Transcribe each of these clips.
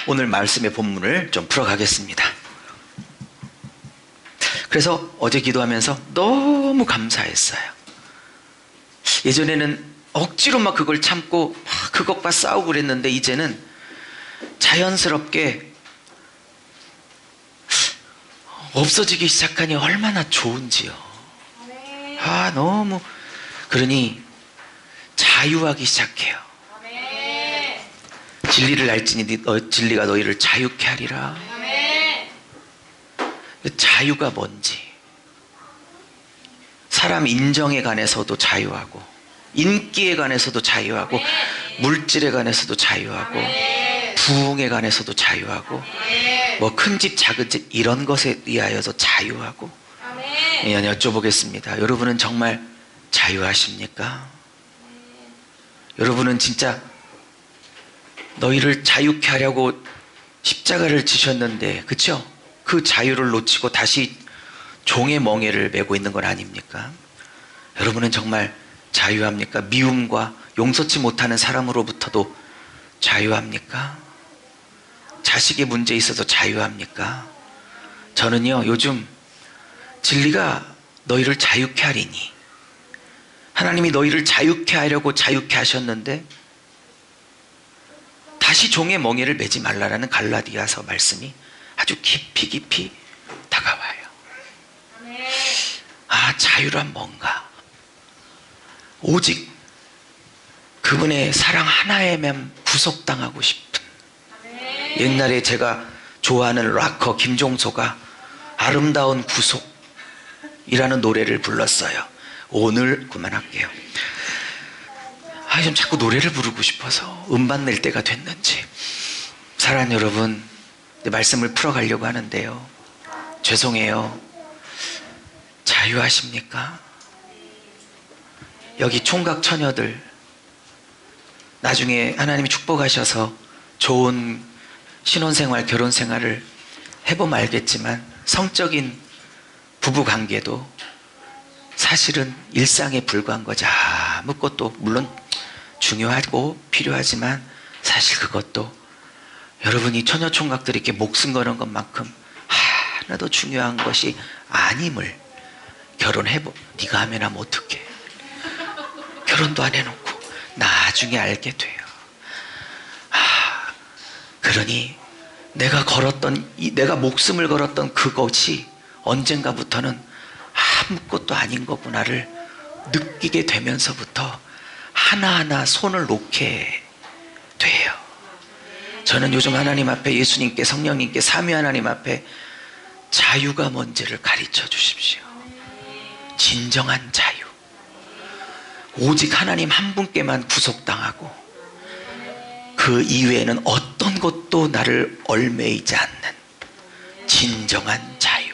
오늘 말씀의 본문을 좀 풀어가겠습니다. 그래서 어제 기도하면서 너무 감사했어요. 예전에는 억지로 막 그걸 참고 막 그것과 싸우고 그랬는데 이제는 자연스럽게 없어지기 시작하니 얼마나 좋은지요. 너무 그러니 자유하기 시작해요. 진리를 알지니 진리가 너희를 자유케 하리라. 자유가 뭔지, 사람 인정에 관해서도 자유하고, 인기에 관해서도 자유하고, 물질에 관해서도 자유하고, 부흥에 관해서도 자유하고, 뭐 큰 집 작은 집 이런 것에 의하여서 자유하고. 여쭤보겠습니다. 여러분은 정말 자유하십니까? 여러분은 진짜 너희를 자유케 하려고 십자가를 지셨는데, 그쵸? 그 자유를 놓치고 다시 종의 멍에를 메고 있는 건 아닙니까? 여러분은 정말 자유합니까? 미움과 용서치 못하는 사람으로부터도 자유합니까? 자식의 문제에 있어서 자유합니까? 저는요, 요즘 진리가 너희를 자유케 하리니, 하나님이 너희를 자유케 하려고 자유케 하셨는데 다시 종의 멍에를 매지 말라라는 갈라디아서 말씀이 아주 깊이 다가와요. 자유란 뭔가? 오직 그분의 사랑 하나에만 구속당하고 싶은. 옛날에 제가 좋아하는 락커 김종소가 아름다운 구속이라는 노래를 불렀어요. 오늘 그만할게요. 좀 자꾸 노래를 부르고 싶어서 음반 낼 때가 됐는지. 사랑하는 여러분, 말씀을 풀어가려고 하는데요, 죄송해요. 자유하십니까? 여기 총각 처녀들, 나중에 하나님이 축복하셔서 좋은 신혼생활, 결혼생활을 해보면 알겠지만 성적인 부부관계도 사실은 일상에 불과한 거죠. 아무것도 물론 중요하고 필요하지만 사실 그것도 여러분이 처녀총각들이 이렇게 목숨 거는 것만큼 하나도 중요한 것이 아님을 네가 하면 하면 어떡해. 결혼도 안 해놓고 나중에 알게 돼요. 그러니 내가 목숨을 걸었던 그것이 언젠가부터는 아무것도 아닌 거구나를 느끼게 되면서부터 하나하나 손을 놓게 돼요. 저는 요즘 하나님 앞에, 예수님께, 성령님께, 삼위 하나님 앞에 자유가 뭔지를 가르쳐 주십시오. 진정한 자유, 오직 하나님 한 분께만 구속당하고 그 이외에는 어떤 것도 나를 얽매이지 않는 진정한 자유.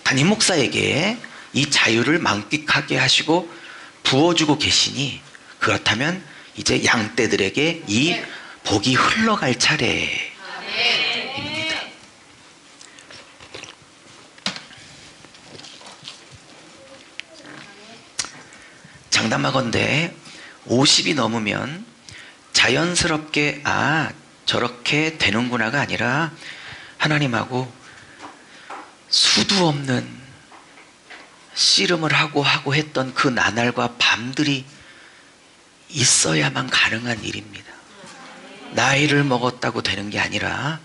담임 목사에게 이 자유를 만끽하게 하시고 부어주고 계시니, 그렇다면 이제 양떼들에게 이 복이 흘러갈 차례입니다. 장담하건대 50이 넘으면 자연스럽게 저렇게 되는구나가 아니라 하나님하고 수도 없는 씨름을 하고 했던 그 나날과 밤들이 있어야만 가능한 일입니다. 나이를 먹었다고 되는 게 아니라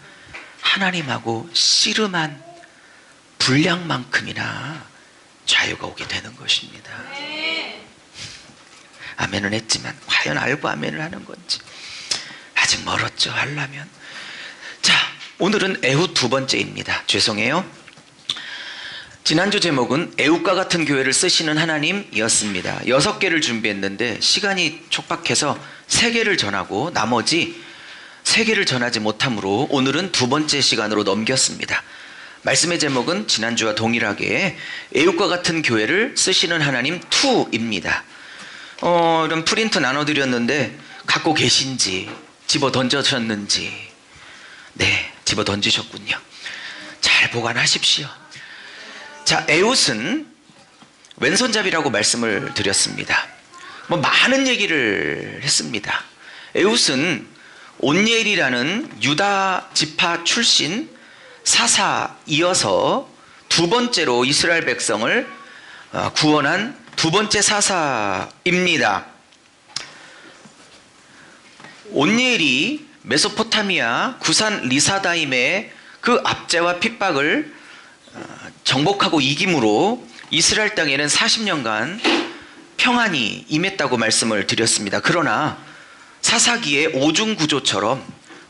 하나님하고 씨름한 분량만큼이나 자유가 오게 되는 것입니다. 아멘은 했지만 과연 알고 아멘을 하는 건지 아직 멀었죠. 하려면. 자, 오늘은 에훗 두 번째입니다. 죄송해요. 지난주 제목은 애웃과 같은 교회를 쓰시는 하나님이었습니다. 6개를 준비했는데 시간이 촉박해서 3개를 전하고 나머지 3개를 전하지 못하므로 오늘은 두 번째 시간으로 넘겼습니다. 말씀의 제목은 지난주와 동일하게 애웃과 같은 교회를 쓰시는 하나님 2입니다. 이런 프린트 나눠드렸는데 갖고 계신지, 집어 던져셨는지. 네, 집어 던지셨군요. 잘 보관하십시오. 자, 에웃은 왼손잡이라고 말씀을 드렸습니다. 많은 얘기를 했습니다. 에웃은 온니엘이라는 유다 지파 출신 사사이어서 두 번째로 이스라엘 백성을 구원한 두 번째 사사입니다. 온니엘이 메소포타미아 구산 리사다임의 그 압제와 핍박을 정복하고 이김으로 이스라엘 땅에는 40년간 평안이 임했다고 말씀을 드렸습니다. 그러나 사사기의 오중구조처럼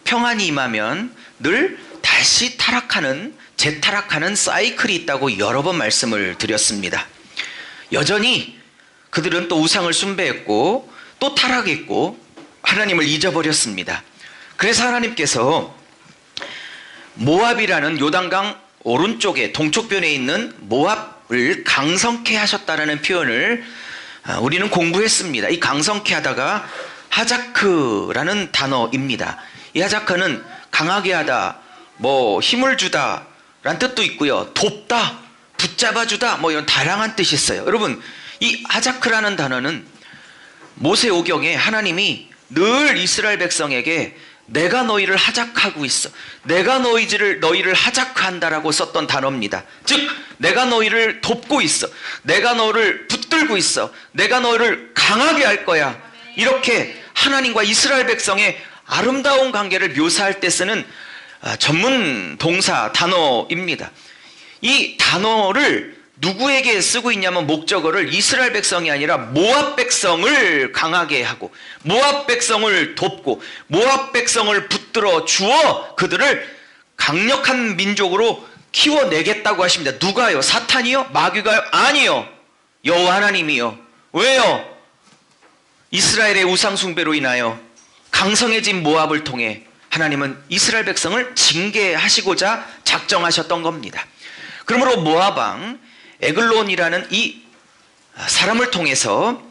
평안이 임하면 늘 다시 타락하는, 재타락하는 사이클이 있다고 여러 번 말씀을 드렸습니다. 여전히 그들은 또 우상을 숭배했고 또 타락했고 하나님을 잊어버렸습니다. 그래서 하나님께서 모압이라는 요단강 오른쪽에 동쪽변에 있는 모압을 강성케 하셨다라는 표현을 우리는 공부했습니다. 이 강성케 하다가 하자크라는 단어입니다. 이 하자크는 강하게 하다, 힘을 주다 라는 뜻도 있고요. 돕다, 붙잡아주다 이런 다양한 뜻이 있어요. 여러분, 이 하자크라는 단어는 모세오경에 하나님이 늘 이스라엘 백성에게 내가 너희를 하자크하고 있어, 내가 너희를 하자크한다라고 썼던 단어입니다. 즉 내가 너희를 돕고 있어, 내가 너를 붙들고 있어, 내가 너희를 강하게 할 거야, 이렇게 하나님과 이스라엘 백성의 아름다운 관계를 묘사할 때 쓰는 전문 동사 단어입니다. 이 단어를 누구에게 쓰고 있냐면 목적어를 이스라엘 백성이 아니라 모압 백성을 강하게 하고 모압 백성을 돕고 모압 백성을 붙들어 주어 그들을 강력한 민족으로 키워내겠다고 하십니다. 누가요? 사탄이요? 마귀가요? 아니요, 여호와 하나님이요. 왜요? 이스라엘의 우상 숭배로 인하여 강성해진 모압을 통해 하나님은 이스라엘 백성을 징계하시고자 작정하셨던 겁니다. 그러므로 모압 왕 에글론이라는 이 사람을 통해서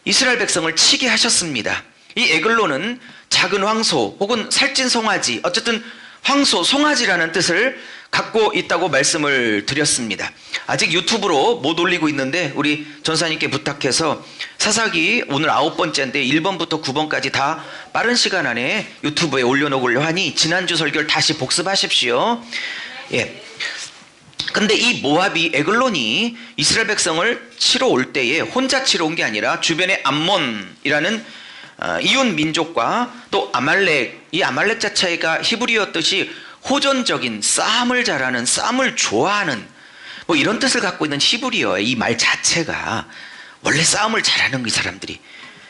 이스라엘 백성을 치게 하셨습니다. 이 에글론은 작은 황소 혹은 살찐 송아지, 어쨌든 황소, 송아지라는 뜻을 갖고 있다고 말씀을 드렸습니다. 아직 유튜브로 못 올리고 있는데 우리 전사님께 부탁해서 사사기 오늘 9번째인데 1번부터 9번까지 다 빠른 시간 안에 유튜브에 올려놓으려 하니 지난주 설교를 다시 복습하십시오. 예. 근데 이 모압이, 에글론이 이스라엘 백성을 치러 올 때에 혼자 치러 온 게 아니라 주변에 암몬이라는 이웃 민족과 또 아말렉, 이 아말렉 자체가 히브리어 뜻이 호전적인, 싸움을 잘하는, 싸움을 좋아하는 이런 뜻을 갖고 있는 히브리어의 이 말 자체가 원래 싸움을 잘하는 이 사람들이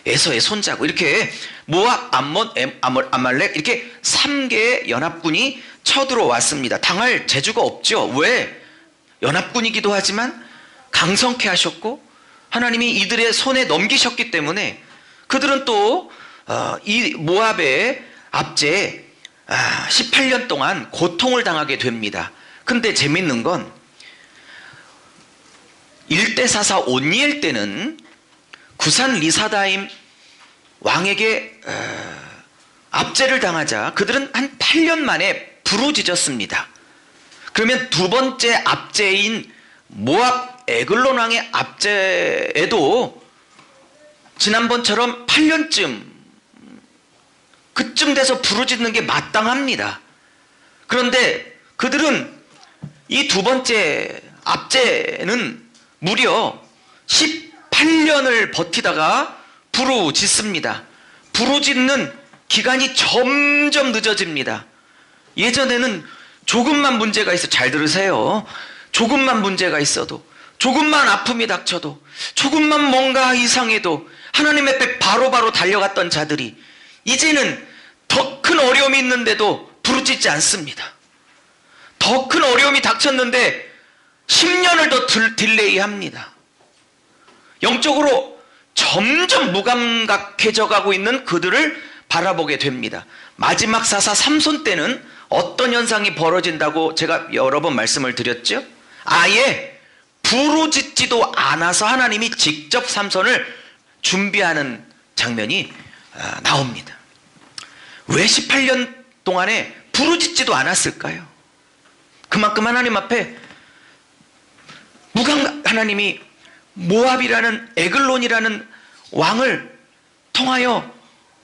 에서의 손자고, 이렇게 모압, 암몬, 아말렉 이렇게 3개의 연합군이 쳐들어왔습니다. 당할 재주가 없죠. 왜? 연합군이기도 하지만 강성케 하셨고 하나님이 이들의 손에 넘기셨기 때문에 그들은 또 이 모압의 압제에 18년 동안 고통을 당하게 됩니다. 근데 재밌는 건 1대 사사 온니엘 때는 구산 리사다임 왕에게 압제를 당하자 그들은 한 8년 만에 부르짖었습니다. 그러면 두 번째 압제인 모압 에글론 왕의 압제에도 지난번처럼 8년쯤 그쯤 돼서 부르짖는 게 마땅합니다. 그런데 그들은 이 두 번째 압제는 무려 18년을 버티다가 부르짖습니다. 부르짖는 기간이 점점 늦어집니다. 예전에는 조금만 문제가 있어, 잘 들으세요, 조금만 문제가 있어도, 조금만 아픔이 닥쳐도, 조금만 뭔가 이상해도 하나님 앞에 바로바로 달려갔던 자들이 이제는 더 큰 어려움이 있는데도 부르짖지 않습니다. 더 큰 어려움이 닥쳤는데 10년을 더 딜레이합니다. 영적으로 점점 무감각해져 가고 있는 그들을 바라보게 됩니다. 마지막 사사 삼손 때는 어떤 현상이 벌어진다고 제가 여러 번 말씀을 드렸죠? 아예 부르짖지도 않아서 하나님이 직접 삼손을 준비하는 장면이 나옵니다. 왜 18년 동안에 부르짖지도 않았을까요? 그만큼 하나님 앞에 하나님이 모압이라는 에글론이라는 왕을 통하여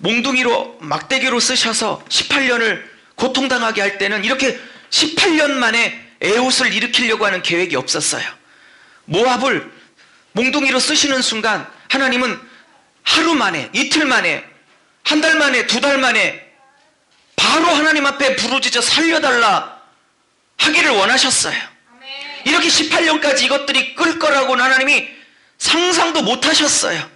몽둥이로 막대기로 쓰셔서 18년을 고통당하게 할 때는 이렇게 18년 만에 에웃을 일으키려고 하는 계획이 없었어요. 모압을 몽둥이로 쓰시는 순간 하나님은 하루 만에, 이틀 만에, 한 달 만에, 두 달 만에 바로 하나님 앞에 부르짖어 살려달라 하기를 원하셨어요. 이렇게 18년까지 이것들이 끌 거라고는 하나님이 상상도 못 하셨어요.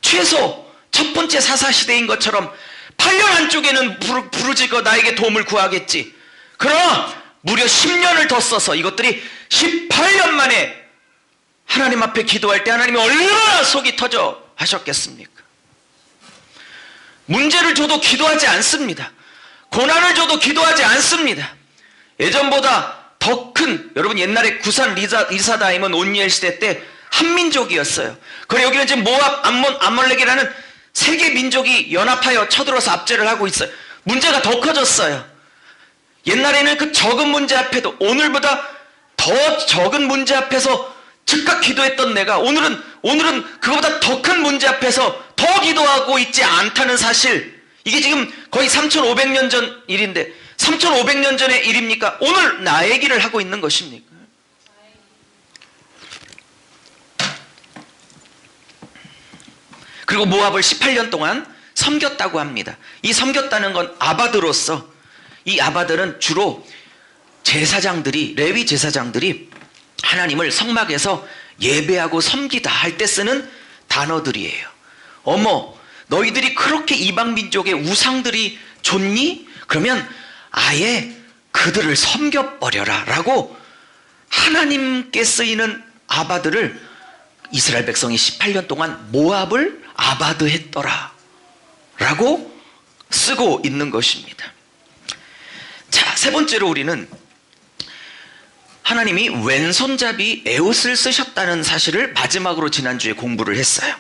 최소 첫 번째 사사시대인 것처럼 8년 안쪽에는 부르짖어 나에게 도움을 구하겠지. 그러나 무려 10년을 더 써서 이것들이 18년 만에 하나님 앞에 기도할 때 하나님이 얼마나 속이 터져 하셨겠습니까? 문제를 줘도 기도하지 않습니다. 고난을 줘도 기도하지 않습니다. 예전보다 더 큰, 여러분 옛날에 구산 리사다임은 온니엘 시대 때 한민족이었어요. 그리고 여기는 지금 모압, 암몬, 아말렉이라는 세 개 민족이 연합하여 쳐들어서 압제를 하고 있어요. 문제가 더 커졌어요. 옛날에는 그 적은 문제 앞에도 오늘보다 더 적은 문제 앞에서 즉각 기도했던 내가 오늘은 그거보다 더 큰 문제 앞에서 더 기도하고 있지 않다는 사실. 이게 지금 거의 3,500년 전 일인데 3,500년 전의 일입니까? 오늘 나의 길을 하고 있는 것입니까? 그리고 모압을 18년 동안 섬겼다고 합니다. 이 섬겼다는 건 아바드로서, 이 아바들은 주로 제사장들이, 레위 제사장들이 하나님을 성막에서 예배하고 섬기다 할 때 쓰는 단어들이에요. 어머, 너희들이 그렇게 이방 민족의 우상들이 좋니? 그러면 아예 그들을 섬겨버려라 라고 하나님께 쓰이는 아바들을 이스라엘 백성이 18년 동안 모압을 아바드했더라 라고 쓰고 있는 것입니다. 자, 세 번째로 우리는 하나님이 왼손잡이 에웃을 쓰셨다는 사실을 마지막으로 지난주에 공부를 했어요.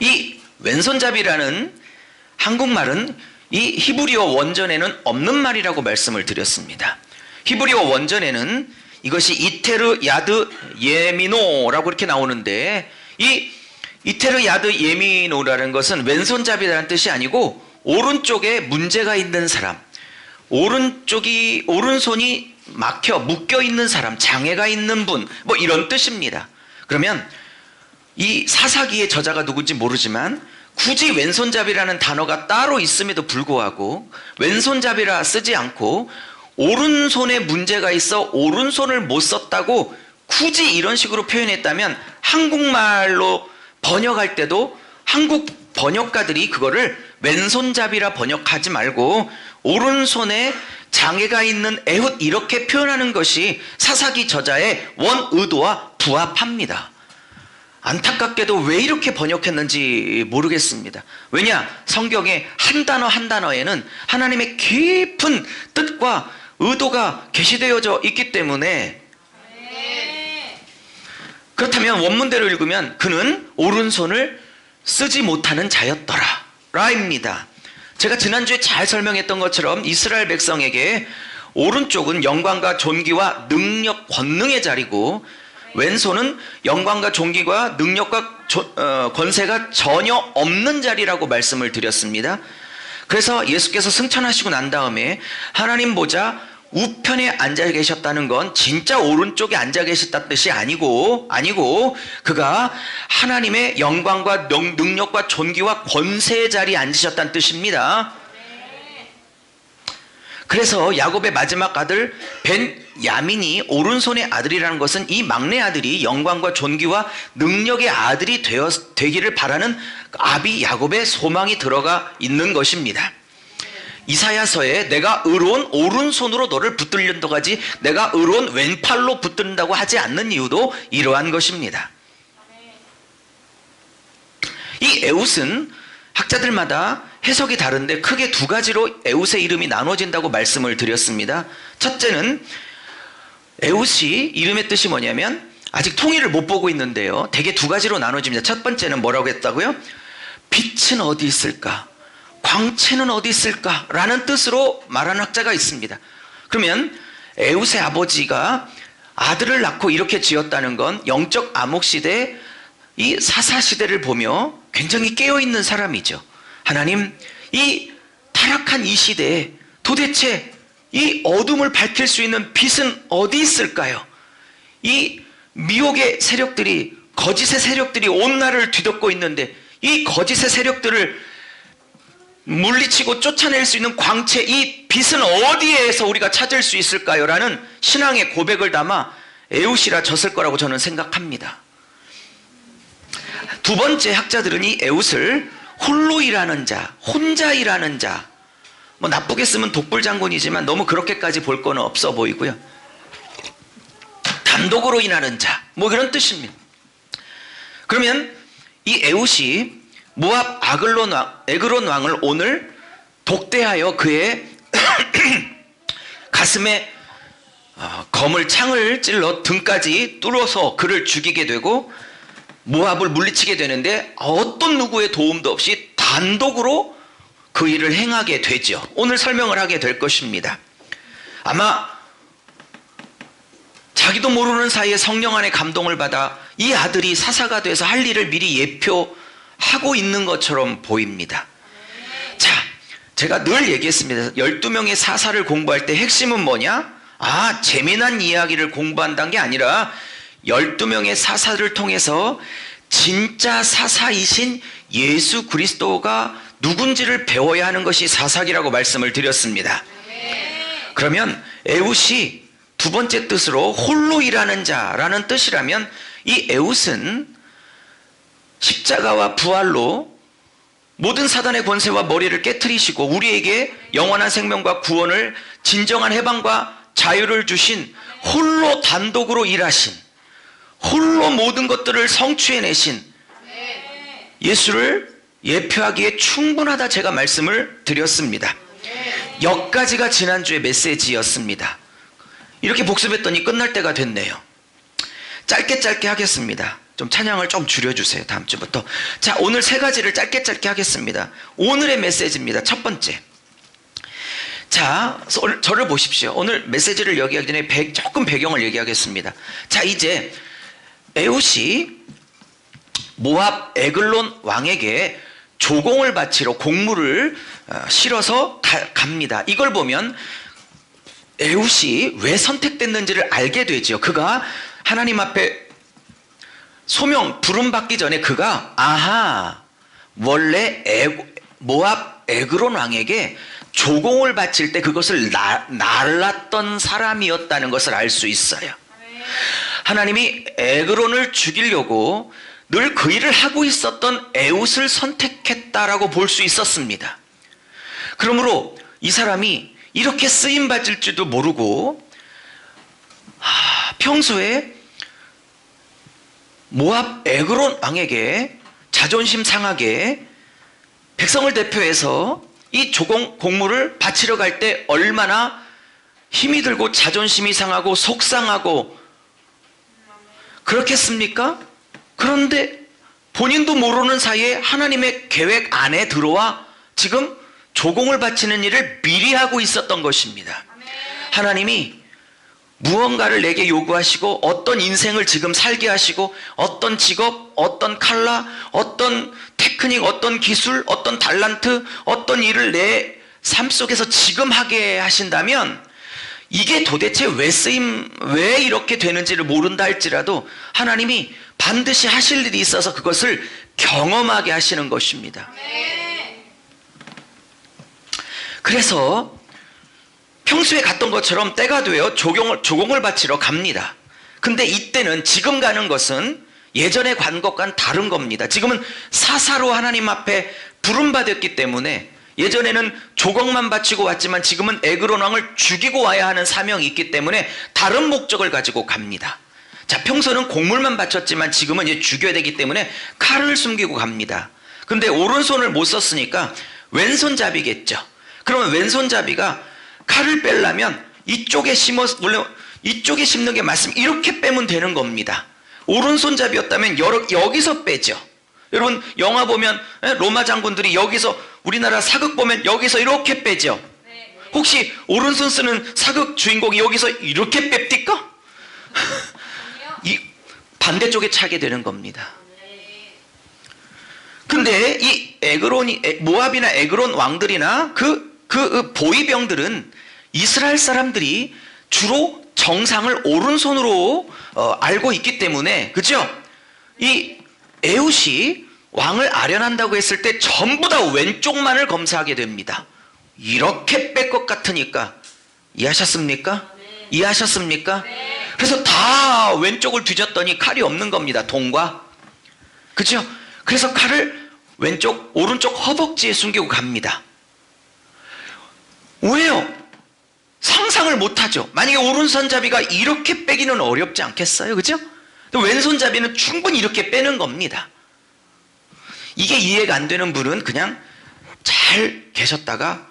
이 왼손잡이라는 한국말은 이 히브리어 원전에는 없는 말이라고 말씀을 드렸습니다. 히브리어 원전에는 이것이 이테르 야드 예미노라고 이렇게 나오는데, 이 이테르 야드 예미노라는 것은 왼손잡이라는 뜻이 아니고 오른쪽에 문제가 있는 사람, 오른손이 묶여 있는 사람, 장애가 있는 분, 뭐 이런 뜻입니다. 그러면 이 사사기의 저자가 누군지 모르지만 굳이 왼손잡이라는 단어가 따로 있음에도 불구하고 왼손잡이라 쓰지 않고 오른손에 문제가 있어 오른손을 못 썼다고 굳이 이런 식으로 표현했다면 한국말로 번역할 때도 한국 번역가들이 그거를 왼손잡이라 번역하지 말고 오른손에 장애가 있는 에훗 이렇게 표현하는 것이 사사기 저자의 원 의도와 부합합니다. 안타깝게도 왜 이렇게 번역했는지 모르겠습니다. 왜냐? 성경의 한 단어 한 단어에는 하나님의 깊은 뜻과 의도가 게시되어져 있기 때문에, 그렇다면 원문대로 읽으면 그는 오른손을 쓰지 못하는 자였더라 라입니다. 제가 지난주에 잘 설명했던 것처럼 이스라엘 백성에게 오른쪽은 영광과 존귀와 능력, 권능의 자리고 왼손은 영광과 존귀와 능력과 권세가 전혀 없는 자리라고 말씀을 드렸습니다. 그래서 예수께서 승천하시고 난 다음에 하나님 보좌 우편에 앉아 계셨다는 건 진짜 오른쪽에 앉아 계셨다는 뜻이 아니고 그가 하나님의 영광과 능력과 존귀와 권세의 자리에 앉으셨다는 뜻입니다. 그래서 야곱의 마지막 아들 벤야민이 오른손의 아들이라는 것은 이 막내 아들이 영광과 존귀와 능력의 아들이 되기를 바라는 아비 야곱의 소망이 들어가 있는 것입니다. 이사야서에 내가 의로운 오른손으로 너를 붙들린다고 하지 내가 의로운 왼팔로 붙든다고 하지 않는 이유도 이러한 것입니다. 이 에웃은 학자들마다 해석이 다른데 크게 두 가지로 에웃의 이름이 나눠진다고 말씀을 드렸습니다. 첫째는 에웃이 이름의 뜻이 뭐냐면 아직 통일을 못 보고 있는데요, 대개 두 가지로 나눠집니다. 첫 번째는 뭐라고 했다고요? 빛은 어디 있을까? 광채는 어디 있을까? 라는 뜻으로 말하는 학자가 있습니다. 그러면 에웃의 아버지가 아들을 낳고 이렇게 지었다는 건 영적 암흑시대 이 사사시대를 보며 굉장히 깨어있는 사람이죠. 하나님, 이 타락한 이 시대에 도대체 이 어둠을 밝힐 수 있는 빛은 어디 있을까요? 이 미혹의 세력들이, 거짓의 세력들이 온 나라를 뒤덮고 있는데 이 거짓의 세력들을 물리치고 쫓아낼 수 있는 광채, 이 빛은 어디에서 우리가 찾을 수 있을까요? 라는 신앙의 고백을 담아 에웃이라 졌을 거라고 저는 생각합니다. 두 번째, 학자들은 이 에웃을 홀로 일하는 자, 혼자 일하는 자, 뭐 나쁘게 쓰면 독불장군이지만 너무 그렇게까지 볼 거는 없어 보이고요. 단독으로 일하는 자, 뭐 이런 뜻입니다. 그러면 이 에웃이 모압 에그론 왕을 오늘 독대하여 그의 가슴에 검을 창을 찔러 등까지 뚫어서 그를 죽이게 되고 모압을 물리치게 되는데 어떤 누구의 도움도 없이 단독으로 그 일을 행하게 되죠. 오늘 설명을 하게 될 것입니다. 아마 자기도 모르는 사이에 성령 안에 감동을 받아 이 아들이 사사가 돼서 할 일을 미리 예표하고 있는 것처럼 보입니다. 자, 제가 늘 얘기했습니다. 12명의 사사를 공부할 때 핵심은 뭐냐? 재미난 이야기를 공부한다는 게 아니라 12명의 사사를 통해서 진짜 사사이신 예수 그리스도가 누군지를 배워야 하는 것이 사사기라고 말씀을 드렸습니다. 그러면 에웃이 두 번째 뜻으로 홀로 일하는 자라는 뜻이라면 이 에웃은 십자가와 부활로 모든 사단의 권세와 머리를 깨트리시고 우리에게 영원한 생명과 구원을, 진정한 해방과 자유를 주신, 홀로 단독으로 일하신, 홀로 모든 것들을 성취해내신 예수를 예표하기에 충분하다, 제가 말씀을 드렸습니다. 여기까지가 지난주의 메시지였습니다. 이렇게 복습했더니 끝날 때가 됐네요. 짧게 하겠습니다. 좀 찬양을 좀 줄여주세요, 다음 주부터. 자, 오늘 세 가지를 짧게 하겠습니다. 오늘의 메시지입니다. 첫 번째, 자, 저를 보십시오. 오늘 메시지를 얘기하기 전에 조금 배경을 얘기하겠습니다. 자, 이제 에웃이 모압 에글론 왕에게 조공을 바치러 곡물을 실어서 갑니다. 이걸 보면 에웃이 왜 선택됐는지를 알게 되죠. 그가 하나님 앞에 부름받기 전에 그가 원래 모압 에그론 왕에게 조공을 바칠 때 그것을 날랐던 사람이었다는 것을 알 수 있어요. 하나님이 에그론을 죽이려고 늘 그 일을 하고 있었던 에웃을 선택했다라고 볼 수 있었습니다. 그러므로 이 사람이 이렇게 쓰임받을 줄도 모르고 평소에 모압 에그론 왕에게 자존심 상하게 백성을 대표해서 이 조공 곡물을 바치러 갈 때 얼마나 힘이 들고 자존심이 상하고 속상하고 그렇겠습니까? 그런데 본인도 모르는 사이에 하나님의 계획 안에 들어와 지금 조공을 바치는 일을 미리 하고 있었던 것입니다. 하나님이 무언가를 내게 요구하시고 어떤 인생을 지금 살게 하시고 어떤 직업, 어떤 칼라, 어떤 테크닉, 어떤 기술, 어떤 달란트, 어떤 일을 내 삶 속에서 지금 하게 하신다면 이게 도대체 왜 이렇게 되는지를 모른다 할지라도 하나님이 반드시 하실 일이 있어서 그것을 경험하게 하시는 것입니다. 그래서 평소에 갔던 것처럼 때가 되어 조공을 바치러 갑니다. 근데 이때는 지금 가는 것은 예전에 간 것과는 다른 겁니다. 지금은 사사로 하나님 앞에 부름받았기 때문에 예전에는 조공만 바치고 왔지만 지금은 에그론 왕을 죽이고 와야 하는 사명이 있기 때문에 다른 목적을 가지고 갑니다. 자, 평소는 곡물만 바쳤지만 지금은 이제 죽여야 되기 때문에 칼을 숨기고 갑니다. 근데 오른손을 못 썼으니까 왼손잡이겠죠. 그러면 왼손잡이가 칼을 빼려면 이쪽에 원래 이쪽에 심는 게 맞습니다. 이렇게 빼면 되는 겁니다. 오른손잡이였다면 여기서 빼죠. 여러분 영화 보면 로마 장군들이 여기서, 우리나라 사극 보면 여기서 이렇게 빼죠. 혹시 오른손 쓰는 사극 주인공이 여기서 이렇게 뺍니까? 이 반대쪽에 차게 되는 겁니다. 근데 이 모압이나 에그론 왕들이나 그 보위병들은 이스라엘 사람들이 주로 정상을 오른손으로 알고 있기 때문에, 그죠? 이 에훗이 왕을 아련한다고 했을 때 전부 다 왼쪽만을 검사하게 됩니다. 이렇게 뺄 것 같으니까. 이해하셨습니까? 네. 이해하셨습니까? 네. 그래서 다 왼쪽을 뒤졌더니 칼이 없는 겁니다. 동과. 그죠? 그래서 칼을 오른쪽 허벅지에 숨기고 갑니다. 왜요? 상상을 못하죠. 만약에 오른손잡이가 이렇게 빼기는 어렵지 않겠어요? 그죠? 왼손잡이는 충분히 이렇게 빼는 겁니다. 이게 이해가 안 되는 분은 그냥 잘 계셨다가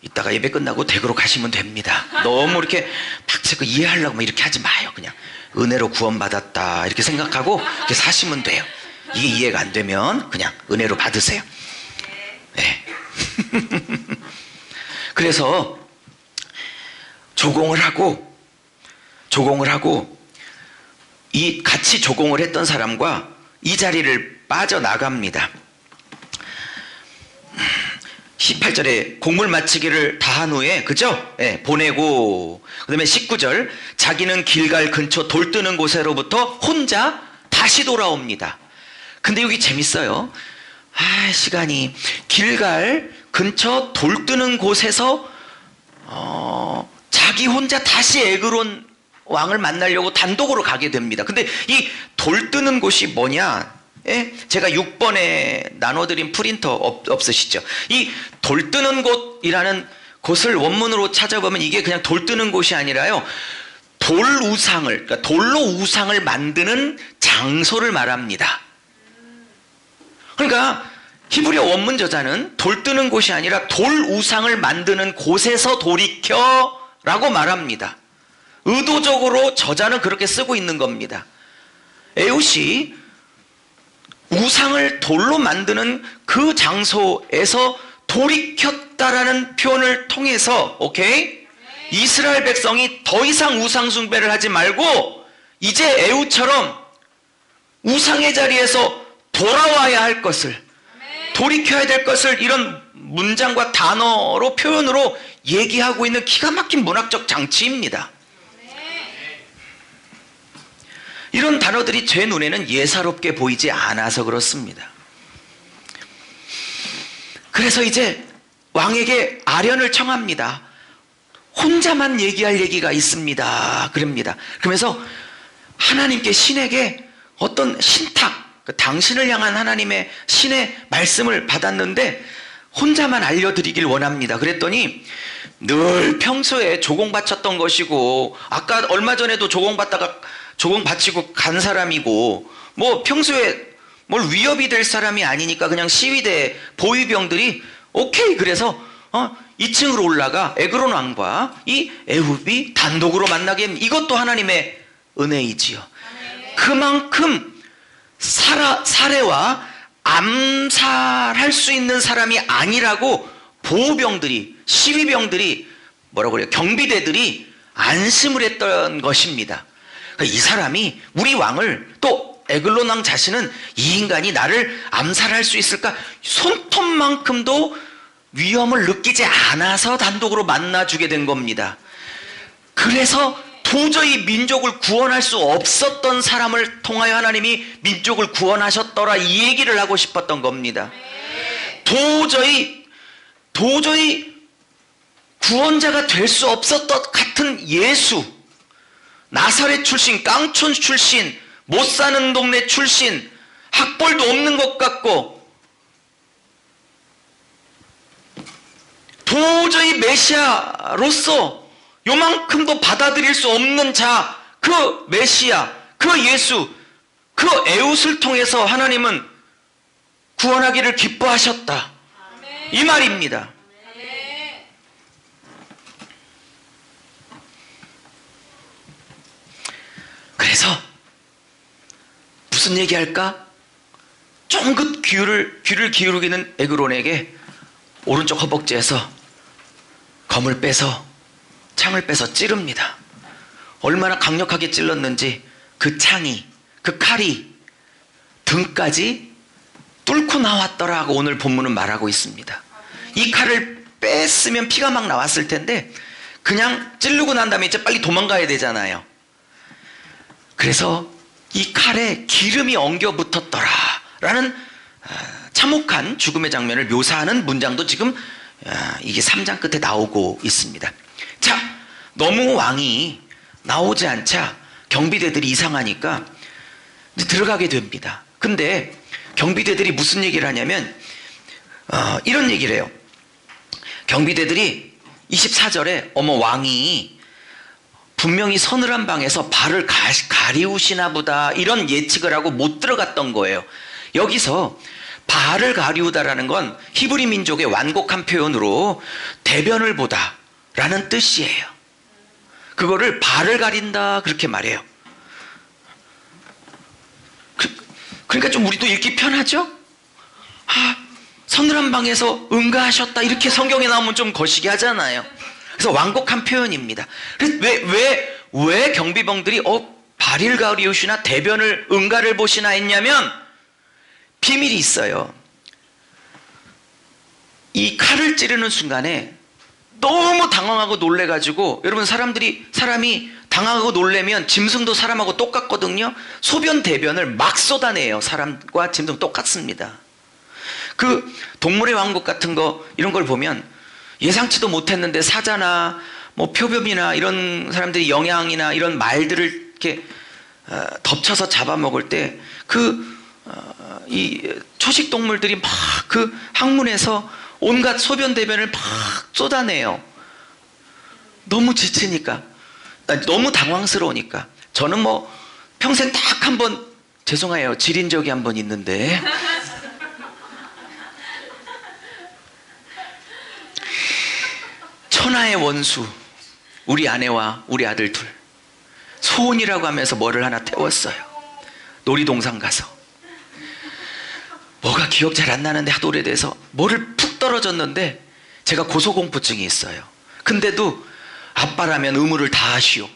이따가 예배 끝나고 댁으로 가시면 됩니다. 너무 이렇게 박스 이해하려고 막 이렇게 하지 마요. 그냥 은혜로 구원받았다 이렇게 생각하고 이렇게 사시면 돼요. 이게 이해가 안 되면 그냥 은혜로 받으세요. 네. 그래서 조공을 하고 이 같이 조공을 했던 사람과 이 자리를 빠져나갑니다. 18절에 곡물 마치기를 다한 후에, 그죠? 네, 보내고, 그 다음에 19절, 자기는 길갈 근처 돌 뜨는 곳으로부터 혼자 다시 돌아옵니다. 근데 여기 재밌어요. 시간이. 길갈 근처 돌 뜨는 곳에서 자기 혼자 다시 에그론 왕을 만나려고 단독으로 가게 됩니다. 근데 이 돌 뜨는 곳이 뭐냐? 예? 제가 6번에 나눠드린 프린터 없으시죠? 이 돌 뜨는 곳이라는 곳을 원문으로 찾아보면 이게 그냥 돌 뜨는 곳이 아니라요, 그러니까 돌로 우상을 만드는 장소를 말합니다. 그러니까 히브리어 원문 저자는 돌 뜨는 곳이 아니라 돌 우상을 만드는 곳에서 돌이켜라고 말합니다. 의도적으로 저자는 그렇게 쓰고 있는 겁니다. 에훗이 우상을 돌로 만드는 그 장소에서 돌이켰다라는 표현을 통해서, 오케이? 이스라엘 백성이 더 이상 우상 숭배를 하지 말고 이제 에훗처럼 우상의 자리에서 돌아와야 할 것을, 돌이켜야 될 것을 이런 문장과 단어로 표현으로 얘기하고 있는 기가 막힌 문학적 장치입니다. 이런 단어들이 제 눈에는 예사롭게 보이지 않아서 그렇습니다. 그래서 이제 왕에게 아련을 청합니다. 혼자만 얘기할 얘기가 있습니다. 그럽니다. 그러면서 하나님께, 신에게 어떤 신탁, 당신을 향한 하나님의 신의 말씀을 받았는데 혼자만 알려드리길 원합니다. 그랬더니 늘 평소에 조공 바쳤던 것이고, 아까 얼마 전에도 조공 바치고 간 사람이고, 뭐 평소에 뭘 위협이 될 사람이 아니니까 그냥 시위대 보위병들이 오케이, 그래서 2층으로 올라가 에그론 왕과 이 에훗이 단독으로 만나게 합니다. 이것도 하나님의 은혜이지요. 그만큼 살해와 암살할 수 있는 사람이 아니라고 보호병들이, 시위병들이, 뭐라고 그래요, 경비대들이 안심을 했던 것입니다. 이 사람이, 우리 왕을, 또 에글론 왕 자신은 이 인간이 나를 암살할 수 있을까, 손톱만큼도 위험을 느끼지 않아서 단독으로 만나주게 된 겁니다. 그래서 도저히 민족을 구원할 수 없었던 사람을 통하여 하나님이 민족을 구원하셨더라, 이 얘기를 하고 싶었던 겁니다. 도저히 구원자가 될 수 없었던 같은 예수, 나사렛 출신, 깡촌 출신, 못 사는 동네 출신, 학벌도 없는 것 같고 도저히 메시아로서 요만큼도 받아들일 수 없는 자, 그 메시아, 그 예수, 그 에훗을 통해서 하나님은 구원하기를 기뻐하셨다, 이 말입니다. 그래서 무슨 얘기할까? 쫑긋 귀를 기울이는 에그론에게 오른쪽 허벅지에서 검을 빼서, 창을 빼서 찌릅니다. 얼마나 강력하게 찔렀는지 그 창이, 그 칼이 등까지 뚫고 나왔더라고 오늘 본문은 말하고 있습니다. 이 칼을 뺐으면 피가 막 나왔을 텐데 그냥 찌르고 난 다음에 이제 빨리 도망가야 되잖아요. 그래서 이 칼에 기름이 엉겨 붙었더라 라는 참혹한 죽음의 장면을 묘사하는 문장도 지금 이게 3장 끝에 나오고 있습니다. 자, 너무 왕이 나오지 않자 경비대들이 이상하니까 이제 들어가게 됩니다. 근데 경비대들이 무슨 얘기를 하냐면 이런 얘기를 해요. 경비대들이 24절에 어머 왕이 분명히 서늘한 방에서 발을 가리우시나 보다 이런 예측을 하고 못 들어갔던 거예요. 여기서 발을 가리우다라는 건 히브리 민족의 완곡한 표현으로 대변을 보다 라는 뜻이에요. 그거를 발을 가린다 그렇게 말해요. 그러니까 좀 우리도 읽기 편하죠? 서늘한 방에서 응가하셨다 이렇게 성경에 나오면 좀 거시기 하잖아요. 그래서 완곡한 표현입니다. 왜 경비병들이 발을 가리우시나 대변을 응가를 보시나 했냐면 비밀이 있어요. 이 칼을 찌르는 순간에 너무 당황하고 놀래가지고, 여러분 사람이 당황하고 놀래면 짐승도 사람하고 똑같거든요. 소변 대변을 막 쏟아내요. 사람과 짐승 똑같습니다. 그 동물의 왕국 같은 거 이런 걸 보면 예상치도 못했는데 사자나 뭐 표범이나 이런 사람들이 영양이나 이런 말들을 이렇게 덮쳐서 잡아먹을 때 이 초식 동물들이 막 그 항문에서 온갖 소변 대변을 막 쏟아내요. 너무 지치니까, 너무 당황스러우니까. 저는 뭐 평생 딱 한 번, 죄송해요, 지린 적이 한 번 있는데 천하의 원수 우리 아내와 우리 아들 둘 소원이라고 하면서 뭐를 하나 태웠어요. 놀이동산 가서 뭐가 기억 잘 안 나는데 하도 오래돼서 뭐를 푹 떨어졌는데, 제가 고소공포증이 있어요. 근데도 아빠라면 의무를 다 하시오.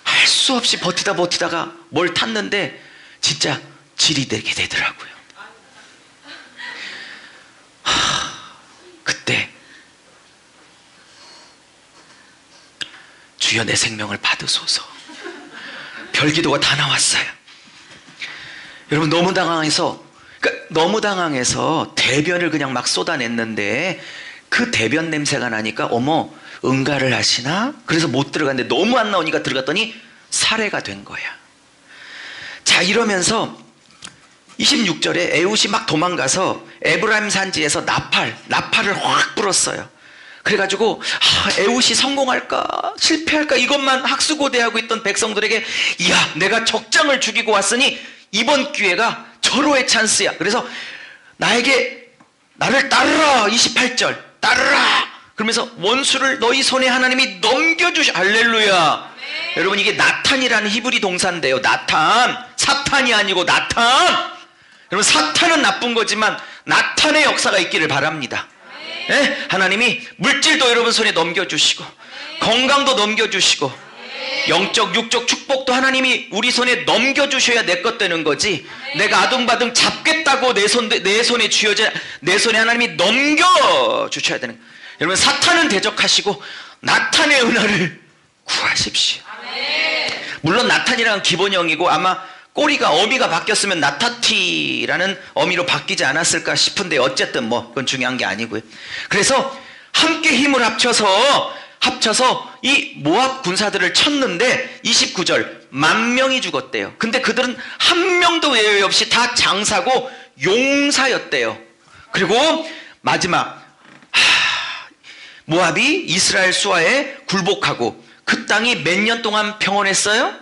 할 수 없이 버티다가 뭘 탔는데 진짜 질이 되게 되더라고요. 그때 주여 내 생명을 받으소서. 별기도가 다 나왔어요. 여러분 너무 당황해서 대변을 그냥 막 쏟아냈는데 그 대변 냄새가 나니까 어머 응가를 하시나? 그래서 못 들어갔는데 너무 안 나오니까 들어갔더니 살해가 된 거야. 자, 이러면서 26절에 에훗이 막 도망가서 에브라임 산지에서 나팔을 확 불었어요. 그래가지고 에훗이 성공할까 실패할까 이것만 학수고대하고 있던 백성들에게, 이야 내가 적장을 죽이고 왔으니 이번 기회가 절호의 찬스야. 그래서 나를 따르라. 28절 따르라. 그러면서 원수를 너희 손에 하나님이 할렐루야. 네. 여러분 이게 나탄이라는 히브리 동사인데요. 사탄이 아니고 나탄. 여러분 사탄은 나쁜 거지만 나탄의 역사가 있기를 바랍니다. 네? 하나님이 물질도 여러분 손에 넘겨주시고 건강도 넘겨주시고 영적 육적 축복도 하나님이 우리 손에 넘겨주셔야 내 것 되는 거지. 내가 아둥바둥 잡겠다고 내 손에 쥐어져 내 손에 하나님이 넘겨주셔야 되는 거예요. 여러분 사탄은 대적하시고 나탄의 은혜를 구하십시오. 물론 나탄이라는 기본형이고 아마 꼬리가 어미가 바뀌었으면 나타티라는 어미로 바뀌지 않았을까 싶은데 어쨌든 뭐 그건 중요한 게 아니고요. 그래서 함께 힘을 합쳐서 이 모압 군사들을 쳤는데 29절 10,000명이 죽었대요. 근데 그들은 한 명도 예외 없이 다 장사고 용사였대요. 그리고 마지막 모압이 이스라엘 수하에 굴복하고 그 땅이 몇 년 동안 평온했어요?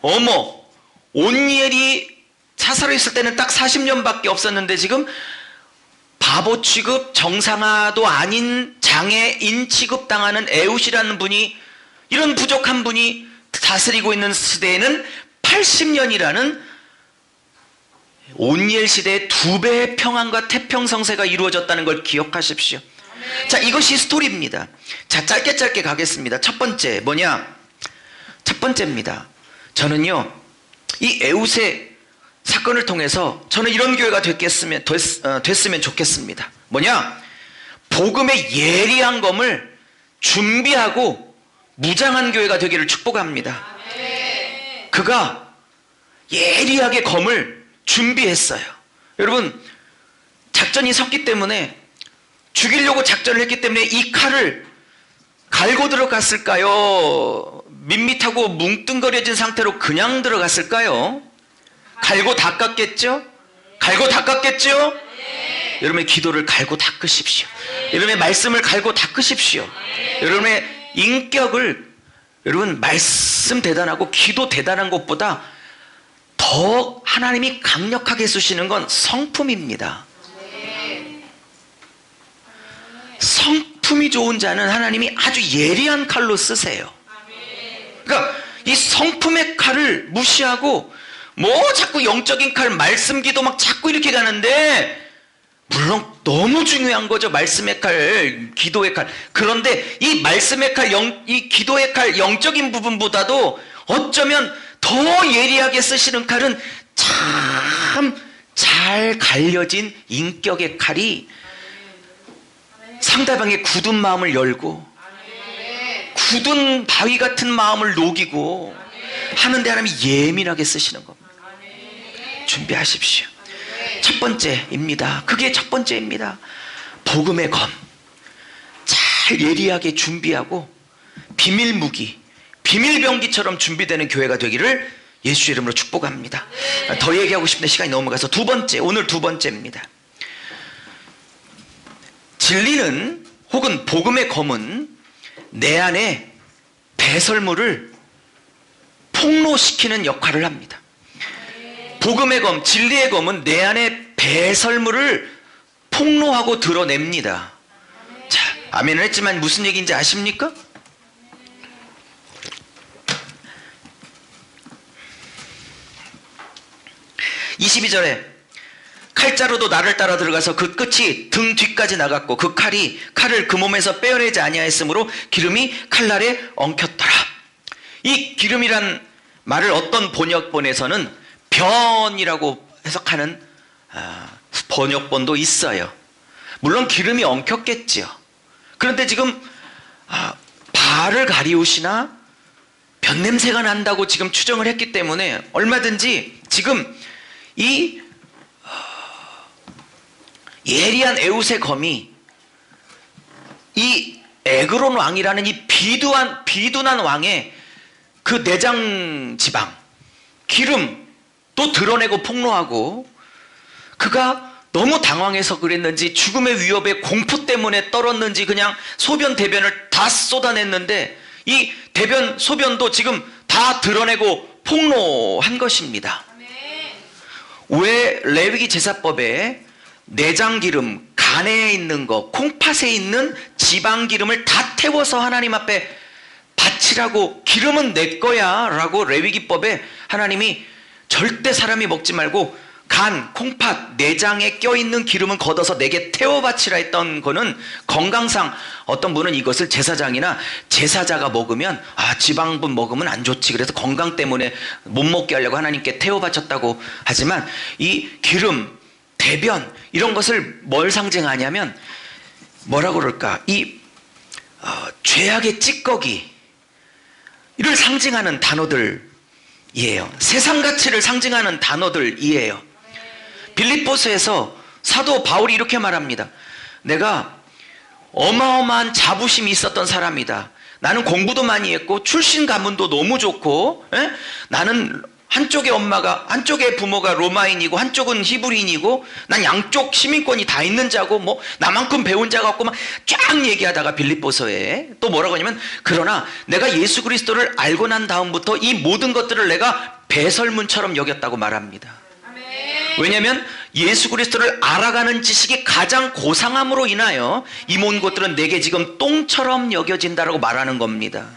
어머, 온니엘이 사사로 있을 때는 딱 40년밖에 없었는데 지금 바보 취급, 정상화도 아닌 장애인 취급당하는 에훗이라는 분이, 이런 부족한 분이 다스리고 있는 시대에는 80년이라는 온니엘 시대의 2배의 평안과 태평성세가 이루어졌다는 걸 기억하십시오. 자, 이것이 스토리입니다. 자, 짧게 가겠습니다. 첫 번째 뭐냐? 첫 번째입니다. 저는요 이 에훗의 사건을 통해서 저는 이런 교회가 됐으면 좋겠습니다. 뭐냐? 복음의 예리한 검을 준비하고 무장한 교회가 되기를 축복합니다. 그가 예리하게 검을 준비했어요. 여러분, 작전이 섰기 때문에, 죽이려고 작전을 했기 때문에 이 칼을 갈고 들어갔을까요? 밋밋하고 뭉뚱거려진 상태로 그냥 들어갔을까요? 갈고 닦았겠죠? 갈고 닦았겠죠? 여러분의 기도를 갈고 닦으십시오. 여러분의 말씀을 갈고 닦으십시오. 여러분의 인격을, 여러분, 말씀 대단하고 기도 대단한 것보다 더 하나님이 강력하게 쓰시는 건 성품입니다. 성품이 좋은 자는 하나님이 아주 예리한 칼로 쓰세요. 그러니까 이 성품의 칼을 무시하고 뭐 자꾸 영적인 칼, 말씀 기도 막 자꾸 이렇게 가는데, 물론 너무 중요한 거죠. 말씀의 칼, 기도의 칼. 그런데 이 말씀의 칼, 이 기도의 칼, 영적인 부분보다도 어쩌면 더 예리하게 쓰시는 칼은 참 잘 갈려진 인격의 칼이 상대방의 굳은 마음을 열고 굳은 바위 같은 마음을 녹이고 하는데 하나님이 예민하게 쓰시는 겁니다. 준비하십시오. 첫 번째입니다. 그게 첫 번째입니다. 복음의 검, 잘 예리하게 준비하고 비밀 무기, 비밀 병기처럼 준비되는 교회가 되기를 예수 이름으로 축복합니다. 더 얘기하고 싶은데 시간이 넘어가서 두 번째, 오늘 두 번째입니다. 진리는, 혹은 복음의 검은 내 안에 배설물을 폭로시키는 역할을 합니다. 복음의 검, 진리의 검은 내 안에 배설물을 폭로하고 드러냅니다. 자, 아멘을 했지만 무슨 얘기인지 아십니까? 22절에 칼자루도 나를 따라 들어가서 그 끝이 등 뒤까지 나갔고 그 칼을 그 몸에서 빼어내지 아니하였으므로 기름이 칼날에 엉켰더라. 이 기름이란 말을 어떤 번역본에서는 변이라고 해석하는 번역본도 있어요. 물론 기름이 엉켰겠지요. 그런데 지금 발을 가리우시나 변 냄새가 난다고 지금 추정을 했기 때문에 얼마든지 지금 이 예리한 에웃의 검이 이 에그론 왕이라는 이 비둔한 왕의 그 내장 지방, 기름도 드러내고 폭로하고, 그가 너무 당황해서 그랬는지 죽음의 위협에 공포 때문에 떨었는지 그냥 소변 대변을 다 쏟아냈는데 이 대변 소변도 지금 다 드러내고 폭로한 것입니다. 왜 레위기 제사법에 내장기름, 간에 있는 거, 콩팥에 있는 지방기름을 다 태워서 하나님 앞에 바치라고, 기름은 내 거야 라고 레위기법에 하나님이 절대 사람이 먹지 말고 간, 콩팥, 내장에 껴있는 기름은 걷어서 내게 태워 바치라 했던 거는, 건강상 어떤 분은 이것을 제사장이나 제사자가 먹으면 지방분 먹으면 안 좋지, 그래서 건강 때문에 못 먹게 하려고 하나님께 태워 바쳤다고 하지만, 이 기름, 대변 이런 것을 뭘 상징하냐면 뭐라고 그럴까, 이 죄악의 찌꺼기 이를 상징하는 단어들이에요. 세상 가치를 상징하는 단어들이에요. 빌립보서에서 사도 바울이 이렇게 말합니다. 내가 어마어마한 자부심이 있었던 사람이다. 나는 공부도 많이 했고 출신 가문도 너무 좋고, 나는 한쪽의 부모가 로마인이고 한쪽은 히브리인이고 난 양쪽 시민권이 다 있는 자고 뭐 나만큼 배운 자가 없고 막 쫙 얘기하다가 빌립보서에 또 뭐라고 하냐면, 그러나 내가 예수 그리스도를 알고 난 다음부터 이 모든 것들을 내가 배설문처럼 여겼다고 말합니다. 왜냐하면 예수 그리스도를 알아가는 지식이 가장 고상함으로 인하여 이 모든 것들은 내게 지금 똥처럼 여겨진다라고 말하는 겁니다.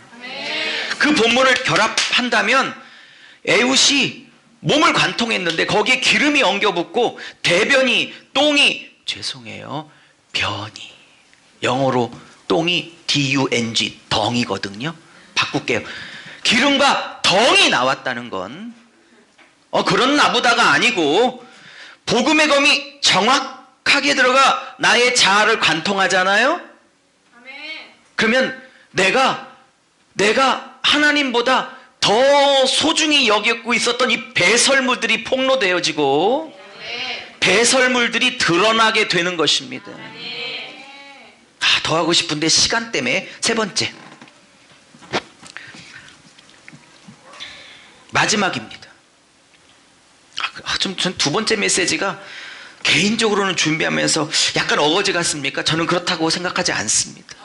그 본문을 결합한다면 에웃이 몸을 관통했는데 거기에 기름이 엉겨붙고 대변이, 똥이, 변이, 영어로 똥이 dung, 덩이거든요. 바꿀게요. 기름과 덩이 나왔다는 건 그런 나보다가 아니고 복음의 검이 정확하게 들어가 나의 자아를 관통하잖아요. 그러면 내가 하나님보다 더 소중히 여겼고 있었던 이 배설물들이 폭로되어지고 배설물들이 드러나게 되는 것입니다. 더 하고 싶은데 시간 때문에 세 번째, 마지막입니다. 전 두 번째 메시지가 개인적으로는 준비하면서 약간 어거지 같습니까? 저는 그렇다고 생각하지 않습니다.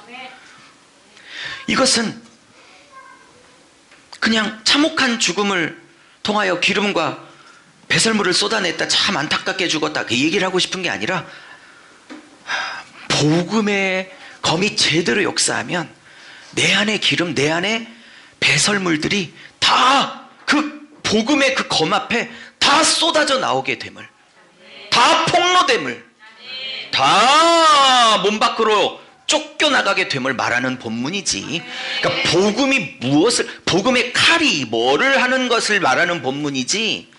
이것은 그냥 참혹한 죽음을 통하여 기름과 배설물을 쏟아냈다, 참 안타깝게 죽었다, 그 얘기를 하고 싶은 게 아니라 복음의 검이 제대로 역사하면 내 안에 기름, 내 안에 배설물들이 다 그 복음의 그 검 앞에 다 쏟아져 나오게 됨을, 다 폭로됨을, 다 몸 밖으로 쫓겨나가게 됨을 말하는 본문이지. 그러니까 복음이 무엇을, 복음의 칼이 뭐를 하는 것을 말하는 본문이지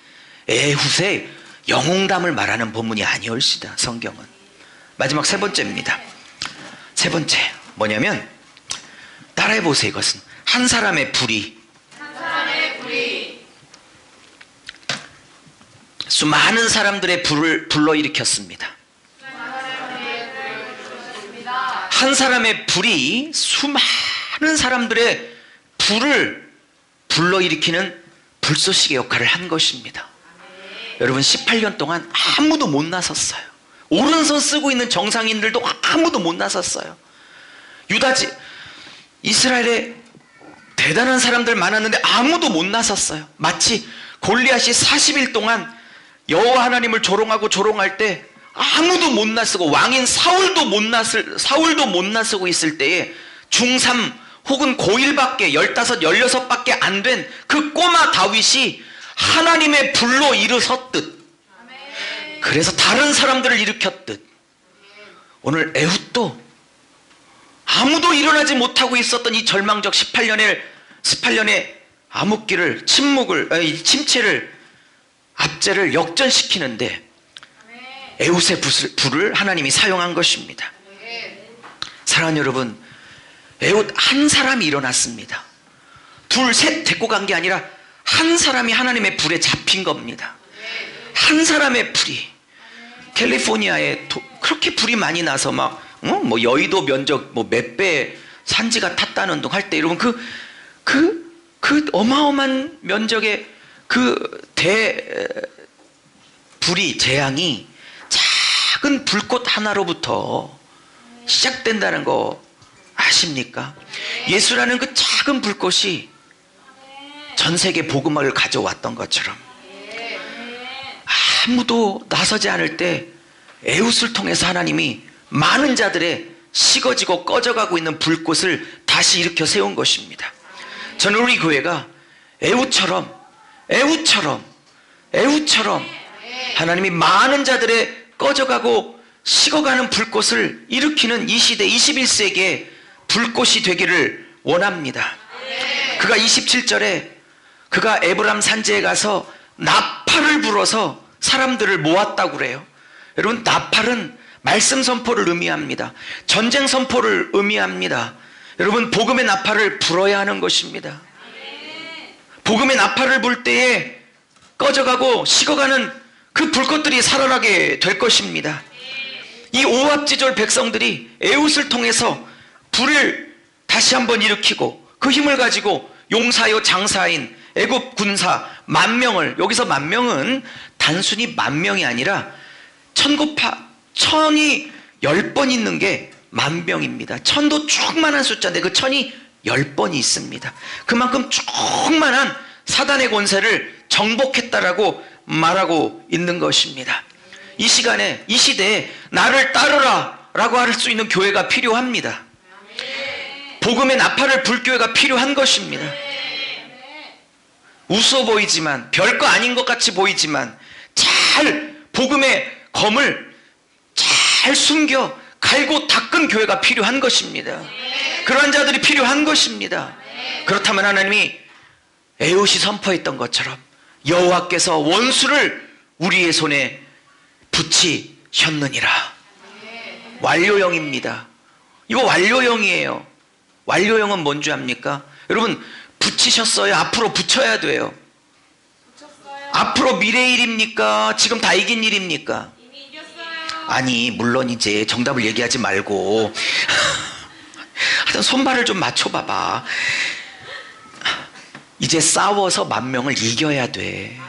에훗의 영웅담을 말하는 본문이 아니올시다. 성경은. 마지막 세 번째입니다. 세 번째 뭐냐면, 따라해 보세요. 이것은 한 사람의 불이 수많은 사람들의 불을 불러일으켰습니다. 한 사람의 불이 수많은 사람들의 불을 불러일으키는 불쏘시개 역할을 한 것입니다. 여러분, 18년 동안 아무도 못 나섰어요. 오른손 쓰고 있는 정상인들도 아무도 못 나섰어요. 유다지, 이스라엘에 대단한 사람들 많았는데 아무도 못 나섰어요. 마치 골리앗이 40일 동안 여호와 하나님을 조롱할 때 아무도 못 나서고, 왕인 사울도 못 나서고 있을 때에 중3 혹은 고1밖에 15, 16밖에 안 된 그 꼬마 다윗이 하나님의 불로 일어섰듯, 그래서 다른 사람들을 일으켰듯, 오늘 에훗도 아무도 일어나지 못하고 있었던 이 절망적 18년의 암흑기를, 침체를, 압제를 역전시키는데 에훗의 불을 하나님이 사용한 것입니다. 사랑하는 여러분, 에훗 한 사람이 일어났습니다. 둘, 셋 데리고 간 게 아니라 한 사람이 하나님의 불에 잡힌 겁니다. 한 사람의 불이, 캘리포니아에 그렇게 불이 많이 나서 막 뭐 여의도 면적 뭐 몇 배 산지가 탔다는 둥 할 때, 여러분 그 어마어마한 면적의 그 불이, 재앙이 작은 불꽃 하나로부터 시작된다는 거 아십니까? 예수라는 그 작은 불꽃이 전 세계 복음화를 가져왔던 것처럼 아무도 나서지 않을 때 에훗을 통해서 하나님이 많은 자들의 식어지고 꺼져가고 있는 불꽃을 다시 일으켜 세운 것입니다. 저는 우리 교회가 에훗처럼 하나님이 많은 자들의 꺼져가고 식어가는 불꽃을 일으키는 이 시대 21세기에 불꽃이 되기를 원합니다. 그가 27절에 그가 에브람 산지에 가서 나팔을 불어서 사람들을 모았다고 그래요. 여러분, 나팔은 말씀 선포를 의미합니다. 전쟁 선포를 의미합니다. 여러분, 복음의 나팔을 불어야 하는 것입니다. 복음의 나팔을 불 때에 꺼져가고 식어가는 그 불꽃들이 살아나게 될 것입니다. 이 오합지졸 백성들이 에훗을 통해서 불을 다시 한번 일으키고 그 힘을 가지고 용사요 장사인 애굽 군사 10,000명을, 여기서 10,000명은 단순히 10,000명이 아니라 천이 10번 있는 게 10,000명입니다. 천도 충만한 숫자인데 그 천이 10번이 있습니다. 그만큼 충만한 사단의 권세를 정복했다라고 말하고 있는 것입니다. 이 시간에, 이 시대에 나를 따르라 라고 할 수 있는 교회가 필요합니다. 복음의 나팔을 불 교회가 필요한 것입니다. 우스워 보이지만, 별거 아닌 것 같이 보이지만 잘 복음의 검을 잘 숨겨 갈고 닦은 교회가 필요한 것입니다. 그러한 자들이 필요한 것입니다. 그렇다면 하나님이 에훗이 선포했던 것처럼 여호와께서 원수를 우리의 손에 붙이셨느니라. 완료형입니다. 이거 완료형이에요. 완료형은 뭔지 압니까? 여러분, 붙이셨어요? 앞으로 붙여야 돼요. 앞으로 미래 일입니까? 지금 다 이긴 일입니까? 아니, 물론 이제 정답을 얘기하지 말고 하여튼 손발을 좀 맞춰봐봐. 이제 싸워서 만명을 이겨야 돼.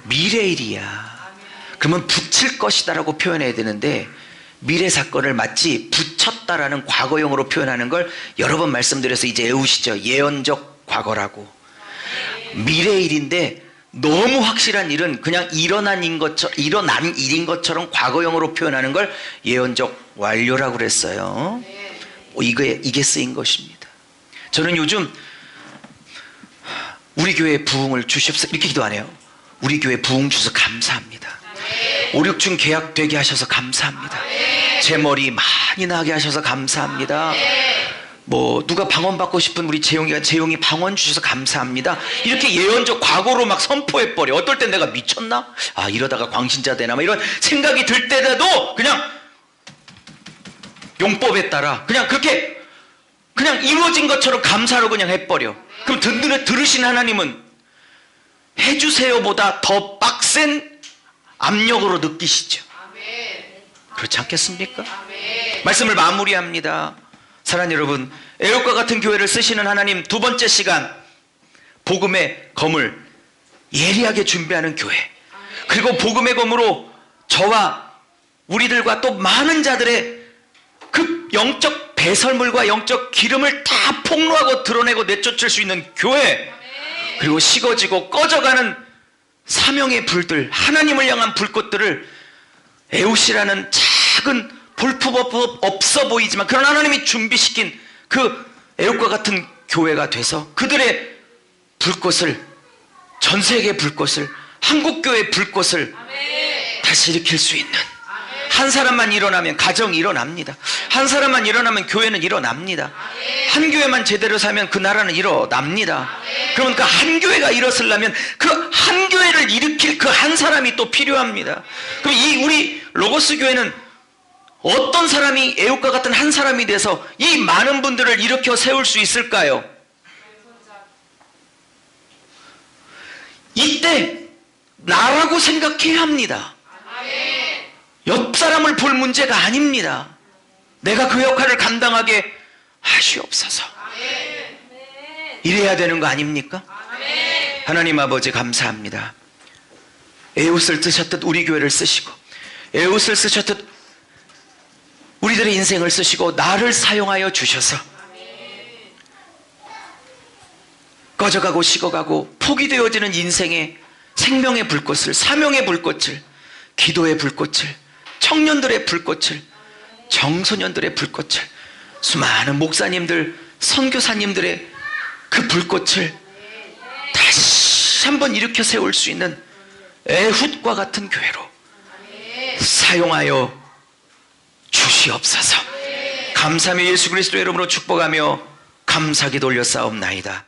미래 일이야. 그러면 붙일 것이다라고 표현해야 되는데, 미래 사건을 마치 붙였다라는 과거형으로 표현하는 걸 여러 번 말씀드려서 이제 외우시죠. 예언적 과거라고. 미래 일인데 너무 확실한 일은 그냥 일어난 일인 것처럼 과거형으로 표현하는 걸 예언적 완료라고 그랬어요. 이게 쓰인 것입니다. 저는 요즘 우리 교회에 부흥을 주시옵소서 이렇게 기도 안 해요. 우리 교회 부흥 주셔서 감사합니다. 5, 6중 계약되게 하셔서 감사합니다. 제 머리 많이 나게 하셔서 감사합니다. 뭐 누가 방언 받고 싶은 우리 재용이 방언 주셔서 감사합니다. 이렇게 예언적 과거로 막 선포해버려. 어떨 땐 내가 미쳤나? 아, 이러다가 광신자 되나? 막 이런 생각이 들 때라도 그냥 용법에 따라 그냥 그렇게 그냥 이루어진 것처럼 감사로 그냥 해버려. 그럼 들으신 하나님은 해주세요보다 더 빡센 압력으로 느끼시죠. 그렇지 않겠습니까? 말씀을 마무리합니다. 사랑하는 여러분, 애옥과 같은 교회를 쓰시는 하나님, 두 번째 시간 복음의 검을 예리하게 준비하는 교회, 그리고 복음의 검으로 저와 우리들과 또 많은 자들의 그 영적 배설물과 영적 기름을 다 폭로하고 드러내고 내쫓을 수 있는 교회, 그리고 식어지고 꺼져가는 사명의 불들, 하나님을 향한 불꽃들을 에웃이라는 작은 볼품 없어 보이지만 그런 하나님이 준비시킨 그 에웃과 같은 교회가 돼서 그들의 불꽃을, 전 세계의 불꽃을, 한국교회의 불꽃을 다시 일으킬 수 있는, 한 사람만 일어나면 가정이 일어납니다. 한 사람만 일어나면 교회는 일어납니다. 한 교회만 제대로 살면 그 나라는 일어납니다. 그러면 그 한 교회가 일어서려면 그 한 교회를 일으킬 그 한 사람이 또 필요합니다. 그럼 우리 로고스 교회는 어떤 사람이 애옥과 같은 한 사람이 돼서 이 많은 분들을 일으켜 세울 수 있을까요? 이때 나라고 생각해야 합니다. 옆 사람을 볼 문제가 아닙니다. 내가 그 역할을 감당하게 하시옵소서. 이래야 되는 거 아닙니까? 하나님 아버지 감사합니다. 에웃을 쓰셨듯 우리 교회를 쓰시고, 에웃을 쓰셨듯 우리들의 인생을 쓰시고 나를 사용하여 주셔서 꺼져가고 식어가고 포기되어지는 인생의 생명의 불꽃을, 사명의 불꽃을, 기도의 불꽃을, 청년들의 불꽃을, 청소년들의 불꽃을, 수많은 목사님들, 선교사님들의 그 불꽃을 다시 한번 일으켜 세울 수 있는 에훗과 같은 교회로 사용하여 주시옵소서. 감사하며 예수 그리스도의 이름으로 축복하며 감사하게 돌려 싸움나이다.